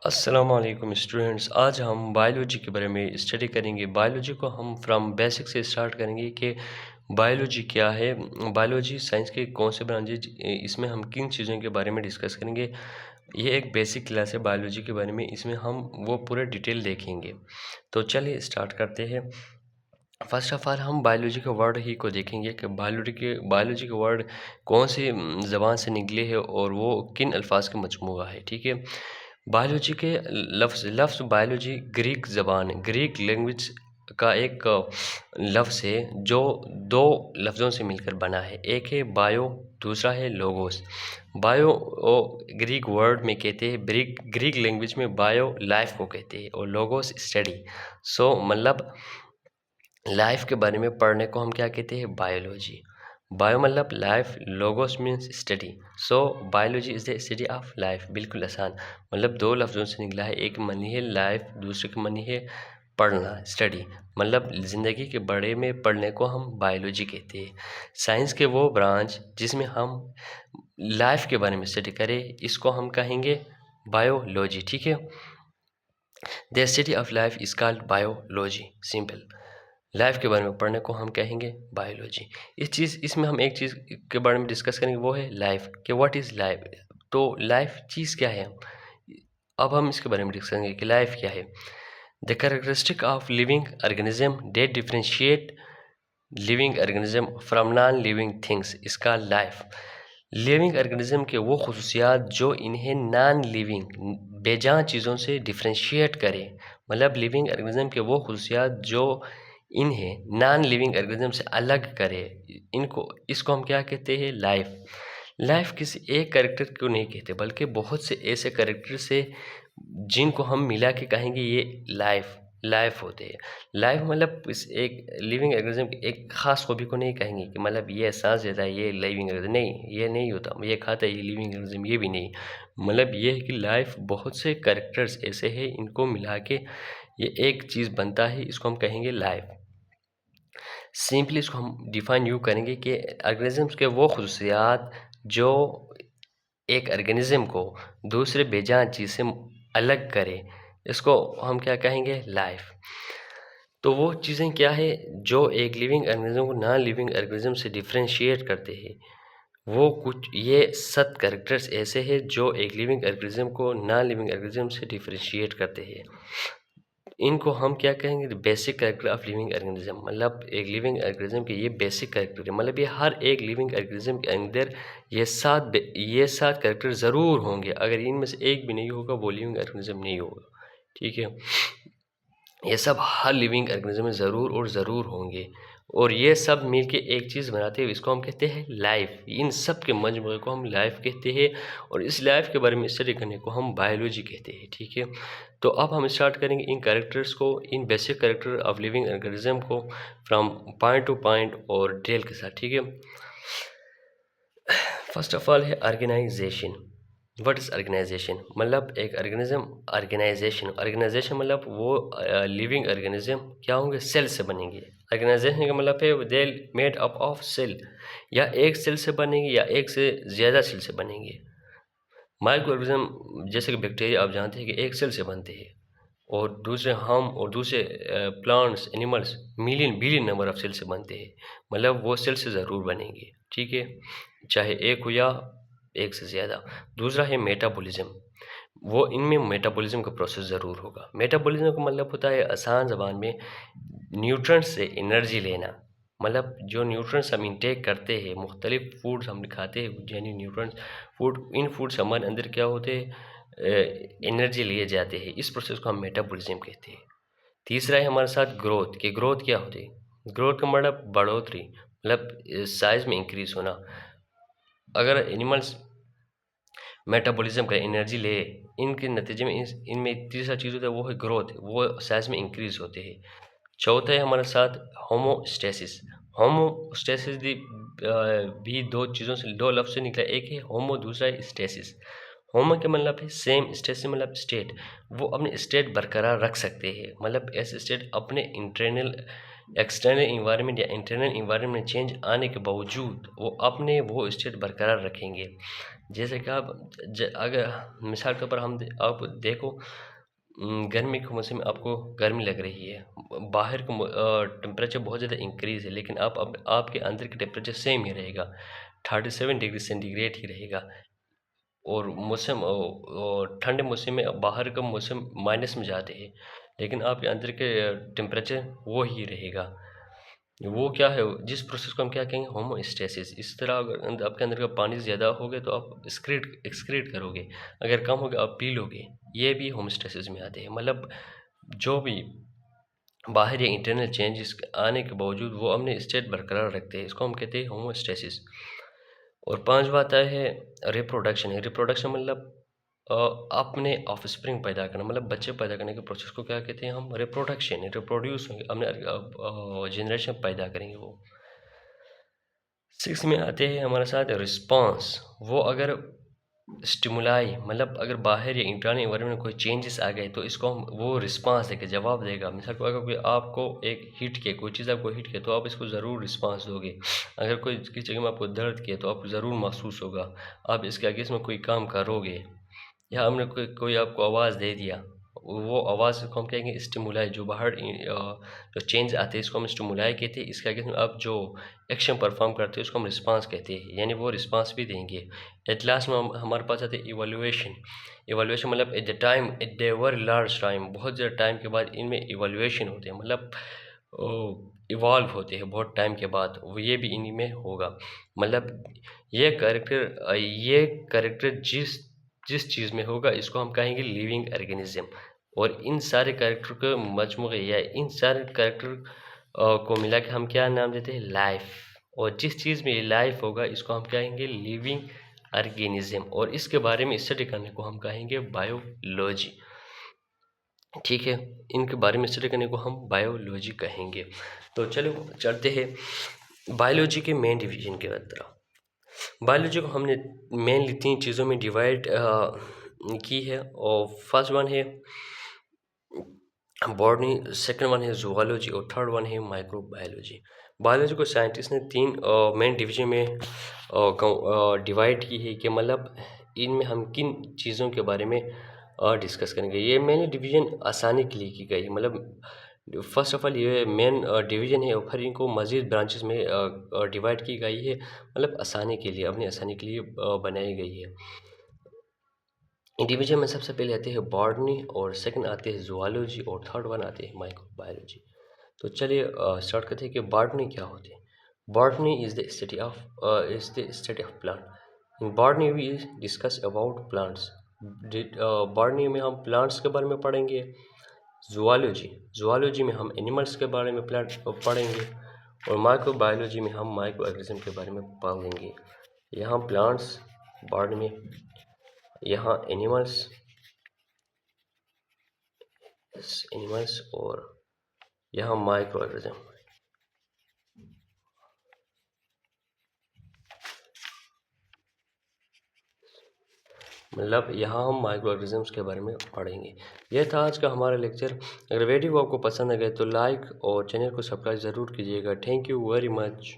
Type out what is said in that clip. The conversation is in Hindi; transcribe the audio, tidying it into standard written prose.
अस्सलाम वालेकुम स्टूडेंट्स। आज हम बायोलॉजी के बारे में स्टडी करेंगे। बायोलॉजी को हम फ्रॉम बेसिक से स्टार्ट करेंगे कि बायोलॉजी क्या है, बायोलॉजी साइंस के कौन से ब्रांचेज, इसमें हम किन चीज़ों के बारे में डिस्कस करेंगे। ये एक बेसिक क्लास है बायोलॉजी के बारे में, इसमें हम वो पूरा डिटेल देखेंगे। तो चलिए स्टार्ट करते हैं। फर्स्ट ऑफ ऑल हम बायोलॉजी के वर्ड ही को देखेंगे कि बायोलॉजी के वर्ड कौन सी ज़बान से निकले हैं और वो किन अल्फाज का मजमूआ है। ठीक है, बायोलॉजी के लफ्ज़ बायोलॉजी ग्रीक ज़बान, ग्रीक लैंग्वेज का एक लफ्ज़ है जो दो लफ्ज़ों से मिलकर बना है। एक है बायो, दूसरा है लोगोस। बायो ग्रीक वर्ड में कहते हैं, ग्रीक लैंग्वेज में बायो लाइफ को कहते हैं और लोगोस स्टडी। सो मतलब लाइफ के बारे में पढ़ने को हम क्या कहते हैं, बायोलॉजी। बायो मतलब life, logos means study. So biology is the study of life. बिल्कुल आसान, मतलब दो लफ्ज़ों से निकला है, एक मनी है लाइफ, दूसरे का मनी है पढ़ना, स्टडी। मतलब ज़िंदगी के बड़े में पढ़ने को हम बायोलॉजी कहते हैं। साइंस के वो ब्रांच जिसमें हम लाइफ के बारे में स्टडी करें, इसको हम कहेंगे बायोलॉजी। ठीक है, the study of life is called biology. Simple, life के बारे में पढ़ने को हम कहेंगे बायोलॉजी। इसमें हम एक चीज़ के बारे में डिस्कस करेंगे, वो है लाइफ, कि व्हाट इज़ लाइफ। तो लाइफ चीज़ क्या है, अब हम इसके बारे में डिस्कस करेंगे कि लाइफ क्या है। The characteristic of living organism that differentiate living organism from non living things इसका लाइफ। लिविंग ऑर्गेनिज्म के वो खसूसियात जो इन्हें नॉन लिविंग बेजान चीज़ों से डिफ्रेंशिएट करें, मतलब लिविंग ऑर्गेनिज्म के वो खसूसियात जो इन्हें नॉन लिविंग ऑर्गेनिज्म से अलग करे, इसको हम क्या कहते हैं, लाइफ। लाइफ किसी एक कैरेक्टर को नहीं कहते, बल्कि बहुत से ऐसे कैरेक्टर से जिनको हम मिला के कहेंगे ये लाइफ होते हैं। लाइफ मतलब इस एक लिविंग ऑर्गेनिज्म की एक खास हॉबी को नहीं कहेंगे कि मतलब ये सांस लेता है ये लिविंग ऑर्गेनिज्म, नहीं, ये नहीं होता। ये खाता है ये लिविंग ऑर्गेनिज्म, ये भी नहीं। मतलब ये है कि लाइफ बहुत से कैरेक्टर्स ऐसे हैं, इनको मिला के ये एक चीज़ बनता है, इसको हम कहेंगे लाइफ। सिंपली इसको हम डिफाइन यूँ करेंगे कि ऑर्गेनिजम्स के वो खसूसियात जो एक ऑर्गेनिज्म को दूसरे बेजान चीज़ से अलग करे, इसको हम क्या कहेंगे, लाइफ। तो वो चीज़ें क्या है जो एक लिविंग ऑर्गेनिज्म को नॉन लिविंग ऑर्गेनिज्म से डिफ्रेंशिएट करते हैं। वो कुछ ये 7 कैरेक्टर्स ऐसे हैं जो एक लिविंग ऑर्गेनिज्म को नॉन लिविंग ऑर्गेनिज्म से डिफ्रेंशिएट करते हैं। इनको हम क्या कहेंगे, basic character of living organism. मतलब एक लिविंग ऑर्गेनिज्म के ये बेसिक कैरेक्टर है, मतलब ये हर एक लिविंग ऑर्गेनिज्म के अंदर ये सात कैरेक्टर ज़रूर होंगे। अगर इनमें से एक भी नहीं होगा वो लिविंग ऑर्गेनिज्म नहीं होगा। ठीक है, ये सब हर लिविंग ऑर्गेनिज्म में ज़रूर और ज़रूर होंगे, और ये सब मिलके एक चीज़ बनाते हैं, इसको हम कहते हैं लाइफ। इन सब के मजमूए को हम लाइफ कहते हैं, और इस लाइफ के बारे में स्टडी करने को हम बायोलॉजी कहते हैं। ठीक है, तो अब हम स्टार्ट करेंगे इन कैरेक्टर्स को, इन basic character of living organism को फ्रॉम पॉइंट टू पॉइंट और डिटेल के साथ। ठीक है, फर्स्ट ऑफ ऑल है ऑर्गेनाइजेशन। व्हाट इज़ ऑर्गेनाइजेशन, मतलब एक ऑर्गेनाइजेशन मतलब वो लिविंग ऑर्गेनिज्म क्या होंगे, सेल से बनेंगे। ऑर्गेनाइजेशन का मतलब है they made up of cell, या एक सेल से बनेंगे या एक से ज़्यादा सेल से बनेंगे। माइक्रो ऑर्गेनिज्म जैसे कि बैक्टीरिया आप जानते हैं कि एक सेल से बनते हैं, और दूसरे हम और दूसरे plants animals million billion number of cell से बनते हैं, मतलब वो सेल से ज़रूर बनेंगे। ठीक है, चाहे एक हो या एक से ज़्यादा। दूसरा है मेटाबॉलिज्म, वो इनमें मेटाबॉलिज्म का प्रोसेस ज़रूर होगा। मेटाबॉलिज्म का मतलब होता है आसान ज़बान में न्यूट्रंट्स से एनर्जी लेना, मतलब जो न्यूट्रंट्स हम इंटेक करते हैं, मुख्तलिफ फूड्स हम खाते हैं, यानी न्यूट्रंट्स फूड, इन फूड्स हमारे अंदर क्या होते हैं, एनर्जी लिए जाते हैं, इस प्रोसेस को हम मेटाबॉलिज्म कहते हैं। तीसरा है हमारे साथ ग्रोथ, कि ग्रोथ क्या होती है, ग्रोथ का मतलब बढ़ोतरी, मतलब साइज में इंक्रीज होना। अगर एनिमल्स मेटाबॉलिज्म का एनर्जी ले, इनके नतीजे में इनमें तीसरा चीज़ होता है वो है ग्रोथ, वो साइज में इंक्रीज होते हैं। चौथा है हमारे साथ होमोस्टेसिस। होमोस्टेसिस भी दो चीज़ों से, दो लफ्ज़ से निकला, एक है होमो, दूसरा है स्टेसिस। होमो के मतलब है सेम, स्टेसिस मतलब स्टेट, वो अपने स्टेट बरकरार रख सकते हैं, मतलब ऐसे स्टेट अपने एक्सटर्नल इन्वायरमेंट या इंटरनल इन्वायरमेंट में चेंज आने के बावजूद वो अपने वो स्टेट बरकरार रखेंगे। जैसे कि आप अगर मिसाल के ऊपर आप देखो, गर्मी के मौसम में आपको गर्मी लग रही है, बाहर का टेम्परेचर बहुत ज़्यादा इंक्रीज़ है, लेकिन अब आपके अंदर का टेम्परेचर सेम ही रहेगा, 37 डिग्री सेंटीग्रेड ही रहेगा। और मौसम ठंडे मौसम में बाहर का मौसम माइनस में जाते हैं, लेकिन आपके अंदर के टेम्परेचर वो ही रहेगा। वो क्या है, जिस प्रोसेस को हम क्या कहेंगे, होमोस्टेसिस। इस तरह अगर आपके अंदर का पानी ज़्यादा हो गया तो आप एक्सक्रीट करोगे, अगर कम हो गया आप पी लोगे। ये भी होमोस्टेसिस में आते हैं। मतलब जो भी बाहर या इंटरनल चेंजेस आने के बावजूद वो अपने स्टेट बरकरार रखते हैं, इसको हम कहते हैं होमोस्टेसिस। और पांचवा आता है रिप्रोडक्शन। रिप्रोडक्शन मतलब अपने ऑफस्प्रिंग पैदा करना, मतलब बच्चे पैदा करने के प्रोसेस को क्या कहते हैं हम, रिप्रोडक्शन। रिप्रोड्यूस होंगे, अपने जनरेशन पैदा करेंगे वो। 6 में आते हैं हमारे साथ रिस्पांस। वो अगर स्टिमुलाई, मतलब अगर बाहर या इंटरनल इन्वायरमेंट में कोई चेंजेस आ गए तो इसको हम वो रिस्पांस देके जवाब देगा। मिसाल को अगर कोई आपको एक हिट किया, कोई चीज़ आपको हिट किया तो आप इसको ज़रूर रिस्पांस दोगे। अगर कोई किसी जगह में आपको दर्द किया तो आपको ज़रूर महसूस होगा, आप इसके आगे इसमें कोई काम करोगे। या हमने कोई आपको आवाज़ दे दिया, वो आवाज़ को हम कहेंगे स्टिमुलाई। जो बाहर जो चेंज आते हैं इसको हम स्टिमुलाई कहते हैं। इसके आगे आप जो एक्शन परफॉर्म करते हैं उसको हम रिस्पांस कहते हैं, यानी वो रिस्पांस भी देंगे। एट लास्ट में हमारे पास आते हैं इवैल्यूएशन। इवैल्यूएशन मतलब at the very large time, बहुत ज़्यादा टाइम के बाद इनमें इवैल्यूएशन होते हैं, मतलब इवॉल्व होते हैं बहुत टाइम के बाद, वो ये भी इन्हीं में होगा। मतलब ये करेक्टर जिस चीज़ में होगा इसको हम कहेंगे लिविंग ऑर्गेनिज्म। और इन सारे कैरेक्टर को मजमूए या इन सारे कैरेक्टर को मिला के हम क्या नाम देते हैं, लाइफ। और जिस चीज़ में लाइफ होगा इसको हम कहेंगे लिविंग ऑर्गेनिज्म, और इसके बारे में स्टडी करने को हम कहेंगे बायोलॉजी। ठीक है, इनके बारे में स्टडी करने को हम बायोलॉजी कहेंगे। तो चलो चलते हैं बायोलॉजी के मेन डिवीजन की तरफ। बायोलॉजी को हमने मेनली 3 चीज़ों में डिवाइड की है। और फर्स्ट वन है बॉटनी, सेकंड वन है जूलॉजी और थर्ड वन है माइक्रोबायोलॉजी। बायोलॉजी को साइंटिस्ट ने 3 मेन डिवीजन में डिवाइड की है कि मतलब इनमें हम किन चीज़ों के बारे में डिस्कस करेंगे। ये मेन डिवीजन आसानी के लिए की गई है, मतलब फर्स्ट ऑफ ऑल ये मेन डिवीजन है और फिर इनको मज़ीद ब्रांचेस में डिवाइड की गई है, मतलब आसानी के लिए, अपनी आसानी के लिए बनाई गई है। डिवीजन में सबसे पहले आते हैं बॉटनी, और सेकंड आते हैं जूलॉजी, और थर्ड वन आते हैं माइक्रोबायोलॉजी। तो चलिए स्टार्ट करते हैं कि बॉटनी क्या होती है। Botany is the study of plant. In botany we discuss about plants. Botany में हम प्लांट्स के बारे में पढ़ेंगे। जूलॉजी में हम एनिमल्स के बारे में पढ़ेंगे। और माइक्रोबायोलॉजी में हम माइक्रो ऑर्गेनिज्म के बारे में पढ़ेंगे। यहाँ प्लांट्स बॉटनी में, यहाँ एनिमल्स और यहाँ माइक्रो ऑर्गेनिज्म। मतलब यहाँ हम माइक्रो ऑर्गेनिज्म्स के बारे में पढ़ेंगे। यह था आज का हमारा लेक्चर। अगर वीडियो आपको पसंद आ गया तो लाइक और चैनल को सब्सक्राइब ज़रूर कीजिएगा। Thank you very much.